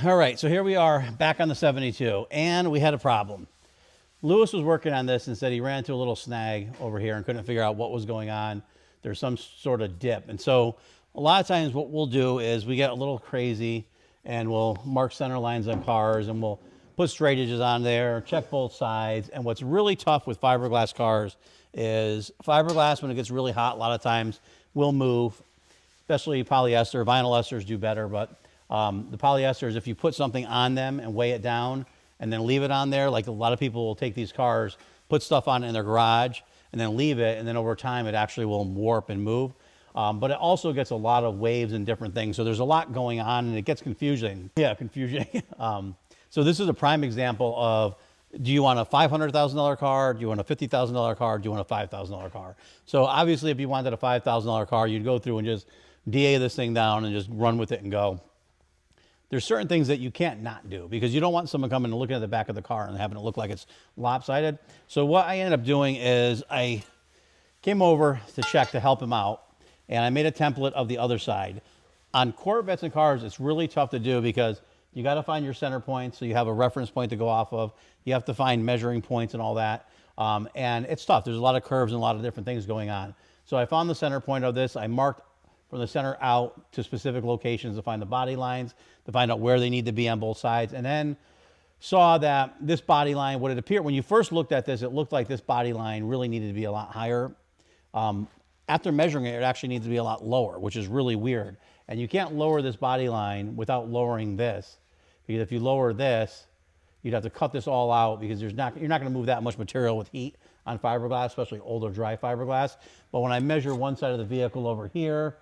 All right, so here we are back on the 72, and we had a problem. Lewis was working on this and said he ran into a little snag over here and couldn't figure out what was going on. There's some sort of dip. And so a lot of times what we'll do is we get a little crazy and we'll mark center lines on cars and we'll put straight edges on there, check both sides. And what's really tough with fiberglass cars is fiberglass, when it gets really hot, a lot of times will move, especially polyester. Vinyl esters do better, but the polyesters, if you put something on them and weigh it down and then leave it on there, like a lot of people will take these cars, put stuff on it in their garage and then leave it, and then over time it actually will warp and move. But it also gets a lot of waves and different things. So there's a lot going on and it gets confusing. Yeah, confusing. So this is a prime example of, do you want a $500,000 car? Do you want a $50,000 car? Do you want a $5,000 car? So obviously if you wanted a $5,000 car, you'd go through and just DA this thing down and just run with it and go. There's certain things that you can't not do because you don't want someone coming and looking at the back of the car and having it look like it's lopsided. So what I ended up doing is I came over to check to help him out, and I made a template of the other side. On Corvettes and cars, it's really tough to do because you got to find your center point so you have a reference point to go off of. You have to find measuring points and all that. And it's tough. There's a lot of curves and a lot of different things going on. So I found the center point of this. I marked from the center out to specific locations to find the body lines, to find out where they need to be on both sides, and then saw that this body line, what it appeared, when you first looked at this, it looked like this body line really needed to be a lot higher. After measuring it, it actually needs to be a lot lower, which is really weird. And you can't lower this body line without lowering this, because if you lower this, you'd have to cut this all out because you're not going to move that much material with heat on fiberglass, especially older dry fiberglass. But when I measure one side of the vehicle over here,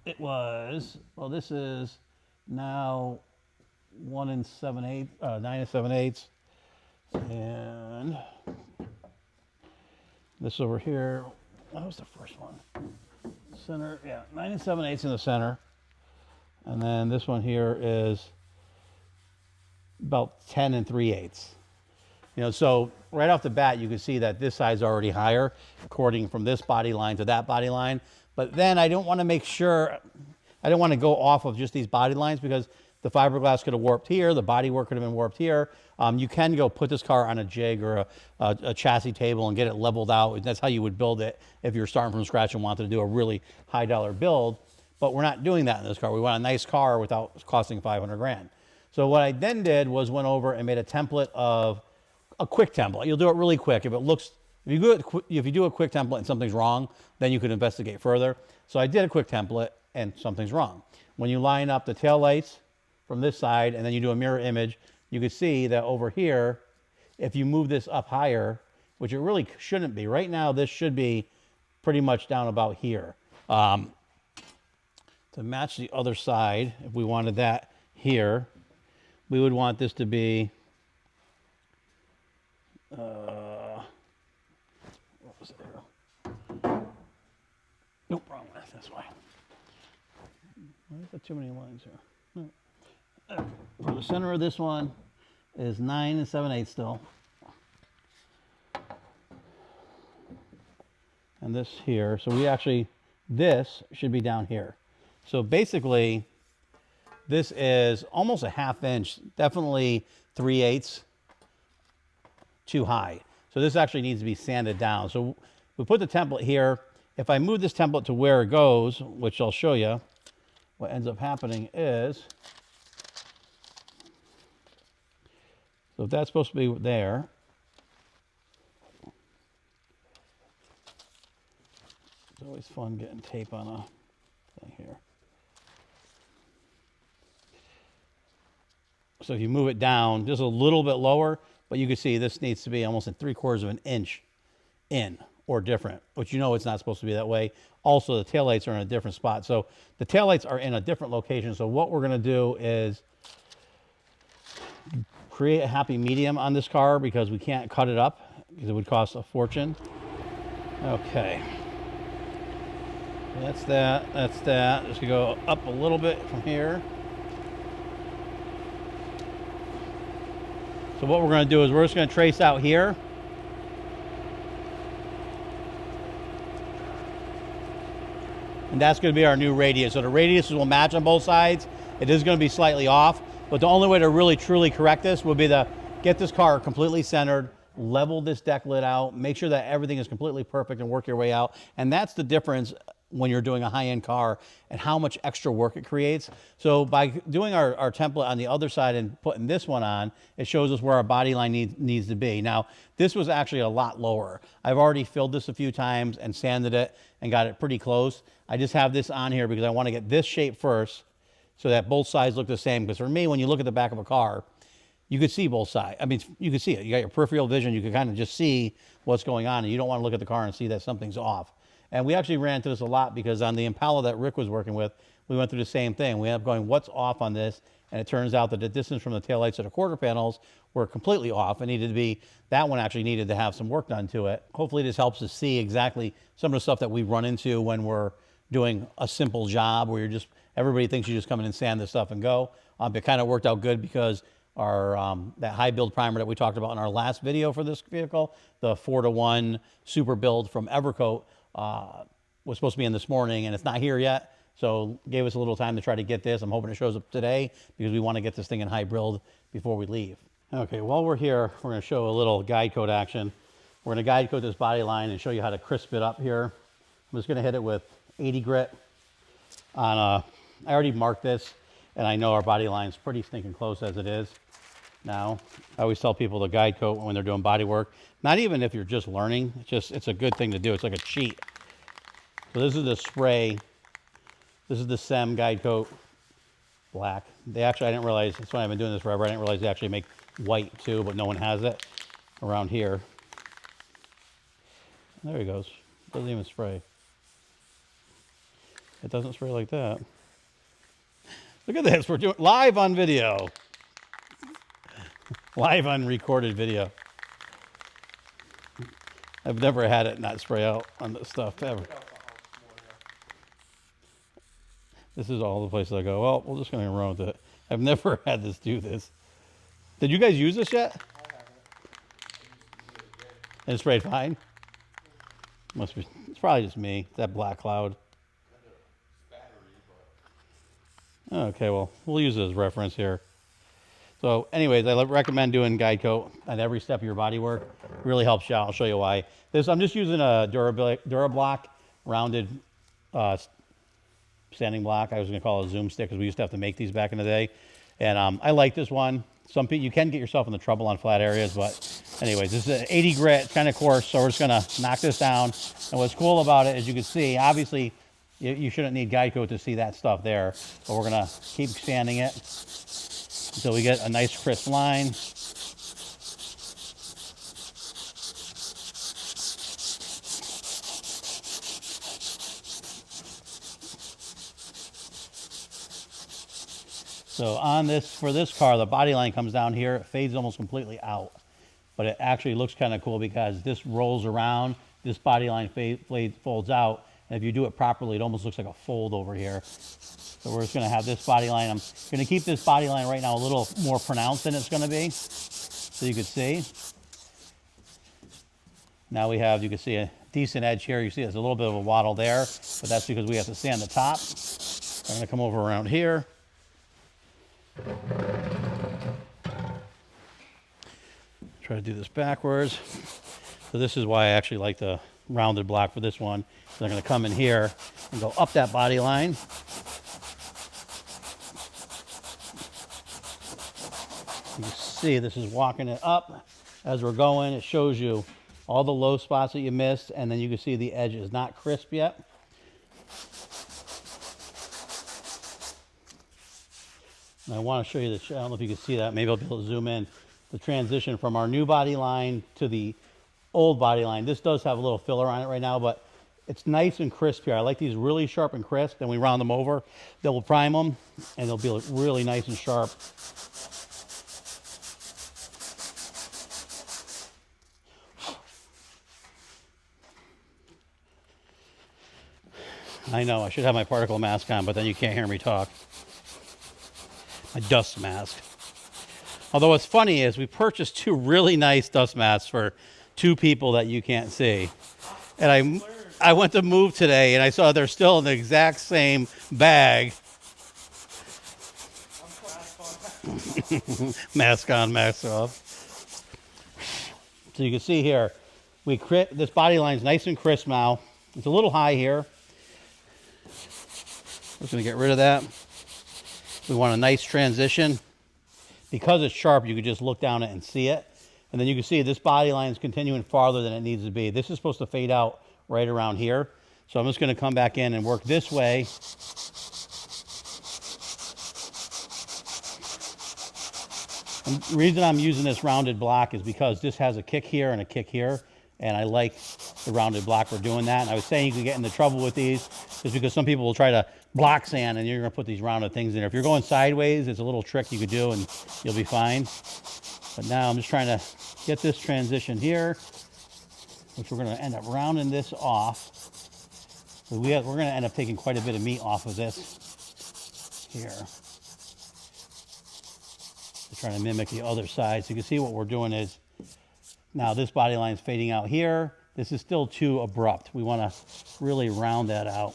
it was, well, this is now 9 7/8, and this over here, what was the first one? Center, yeah, 9 7/8 in the center, and then this one here is about 10 3/8. You know, so right off the bat, you can see that this side's already higher, according from this body line to that body line. But then I don't want to make sure, I don't want to go off of just these body lines because the fiberglass could have warped here, the bodywork could have been warped here. You can go put this car on a jig or a chassis table and get it leveled out. That's how you would build it if you're starting from scratch and wanted to do a really high dollar build. But we're not doing that in this car. We want a nice car without costing 500 grand. So what I then did was went over and made a template of a quick template. You'll do it really quick. If it looks, if you do a quick template and something's wrong, then you could investigate further. So I did a quick template and something's wrong. When you line up the tail lights from this side and then you do a mirror image, you can see that over here, if you move this up higher, which it really shouldn't be. Right now, this should be pretty much down about here. To match the other side, if we wanted that here, we would want this to be, what was it here? Nope, wrong way, this way. Why is there too many lines here? No. So the center of this one is 9 7/8 still. And this here, so we actually, this should be down here. So basically, this is almost a 1/2 inch, definitely 3/8 too high. So this actually needs to be sanded down. So we put the template here. If I move this template to where it goes, which I'll show you, what ends up happening is, so if that's supposed to be there, it's always fun getting tape on a thing here. So if you move it down just a little bit lower, but you can see this needs to be almost 3/4 of an inch in or different, which you know it's not supposed to be that way. Also, the taillights are in a different spot. So the taillights are in a different location. So what we're going to do is create a happy medium on this car because we can't cut it up because it would cost a fortune. Okay. That's that. That's that. Just gonna go up a little bit from here. So what we're going to do is we're just going to trace out here. And that's going to be our new radius. So the radius will match on both sides. It is going to be slightly off, But the only way to really truly correct this would be to get this car completely centered, level this deck lid out, make sure that everything is completely perfect and work your way out. And that's the difference when you're doing a high-end car and how much extra work it creates. So by doing our template on the other side and putting this one on, it shows us where our body line needs to be. Now, this was actually a lot lower. I've already filled this a few times and sanded it and got it pretty close. I just have this on here because I want to get this shape first so that both sides look the same. Because for me, when you look at the back of a car, you could see both sides. I mean, you could see it. You got your peripheral vision. You can kind of just see what's going on, and you don't want to look at the car and see that something's off. And we actually ran into this a lot because on the Impala that Rick was working with, we went through the same thing. We ended up going, what's off on this? And it turns out that the distance from the taillights to the quarter panels were completely off and needed to be, that one actually needed to have some work done to it. Hopefully this helps us see exactly some of the stuff that we run into when we're doing a simple job where you're just, everybody thinks you just come in and sand this stuff and go. It kind of worked out good because our that high build primer that we talked about in our last video for this vehicle, the 4-to-1 super build from Evercoat, was supposed to be in this morning and it's not here yet. So gave us a little time to try to get this. I'm hoping it shows up today because we want to get this thing in high build before we leave. Okay, while we're here, we're going to show a little guide coat action. We're going to guide coat this body line and show you how to crisp it up here. I'm just going to hit it with 80 grit on I already marked this and I know our body line's pretty stinking close as it is. Now, I always tell people to guide coat when they're doing body work. Not even if you're just learning, it's a good thing to do. It's like a cheat. So this is the spray. This is the SEM guide coat black. They actually, I didn't realize, that's why I've been doing this forever. I didn't realize they actually make white too, but no one has it around here. There he goes. Doesn't even spray. It doesn't spray like that. Look at this. We're doing live on video. Live on recorded video. I've never had it not spray out on this stuff ever. This is all the places I go, well, we're just going to run with it. I've never had this do this. Did you guys use this yet? And it sprayed fine? Must be, it's probably just me, that black cloud. Okay, well, we'll use it as reference here. So anyways, I recommend doing guide coat on every step of your body work. It really helps you out. I'll show you why. I'm just using a Durablock rounded sanding block. I was going to call it a zoom stick because we used to have to make these back in the day. And I like this one. Some people, you can get yourself into trouble on flat areas, but anyways, this is an 80 grit, kind of coarse, so we're just going to knock this down. And what's cool about it, as you can see, obviously, you shouldn't need guide coat to see that stuff there, but we're going to keep sanding it until we get a nice crisp line. So on this, for this car, the body line comes down here, it fades almost completely out, but it actually looks kind of cool because this rolls around, this body line folds out, and if you do it properly, it almost looks like a fold over here. So we're just going to have this body line. I'm going to keep this body line right now a little more pronounced than it's going to be, so you can see. Now we have, you can see a decent edge here. You see there's a little bit of a waddle there, but that's because we have to sand the top. I'm going to come over around here. Try to do this backwards. So this is why I actually like the rounded block for this one. So I'm going to come in here and go up that body line. You see this is walking it up as we're going. It shows you all the low spots that you missed, and then you can see the edge is not crisp yet. And I want to show you the, I don't know if you can see that, maybe I'll be able to zoom in, the transition from our new body line to the old body line. This does have a little filler on it right now, but it's nice and crisp here. I like these really sharp and crisp, and we round them over. Then we'll prime them, and they'll be really nice and sharp. I know, I should have my particle mask on, but then you can't hear me talk. My dust mask. Although what's funny is we purchased two really nice dust masks for two people that you can't see. And I went to move today and I saw they're still in the exact same bag. Mask on, mask off. So you can see here, this body line's nice and crisp now. It's a little high here. Just gonna get rid of that. We want a nice transition. Because it's sharp, you can just look down it and see it. And then you can see this body line is continuing farther than it needs to be. This is supposed to fade out right around here. So I'm just gonna come back in and work this way. And the reason I'm using this rounded block is because this has a kick here and a kick here. And I like the rounded block for doing that. And I was saying you can get into trouble with these just because some people will try to block sand and you're gonna put these rounded things in there. If you're going sideways, it's a little trick you could do and you'll be fine. But now I'm just trying to get this transition here, which we're gonna end up rounding this off. So we're gonna end up taking quite a bit of meat off of this here. Trying to mimic the other side. So you can see what we're doing is, now this body line is fading out here. This is still too abrupt. We want to really round that out.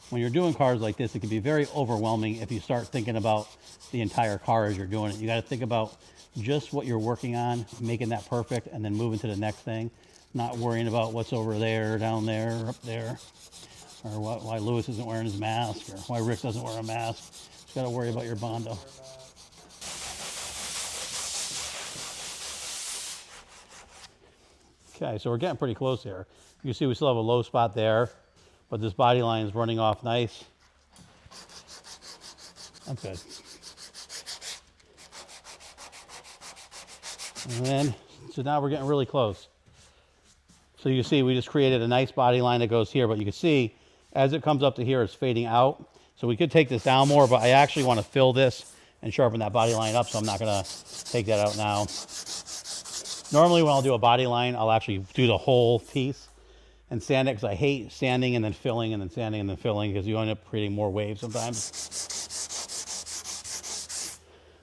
When you're doing cars like this, it can be very overwhelming if you start thinking about the entire car as you're doing it. You got to think about just what you're working on, making that perfect, and then moving to the next thing. Not worrying about what's over there, down there, up there, or why Lewis isn't wearing his mask, or why Rick doesn't wear a mask. Just got to worry about your Bondo. Okay, so we're getting pretty close here. You can see we still have a low spot there, but this body line is running off nice. That's good. And then, so now we're getting really close. So you can see we just created a nice body line that goes here, but you can see as it comes up to here, it's fading out. So we could take this down more, but I actually want to fill this and sharpen that body line up, so I'm not going to take that out now. Normally when I'll do a body line, I'll actually do the whole piece and sand it, because I hate sanding and then filling and then sanding and then filling, because you end up creating more waves sometimes.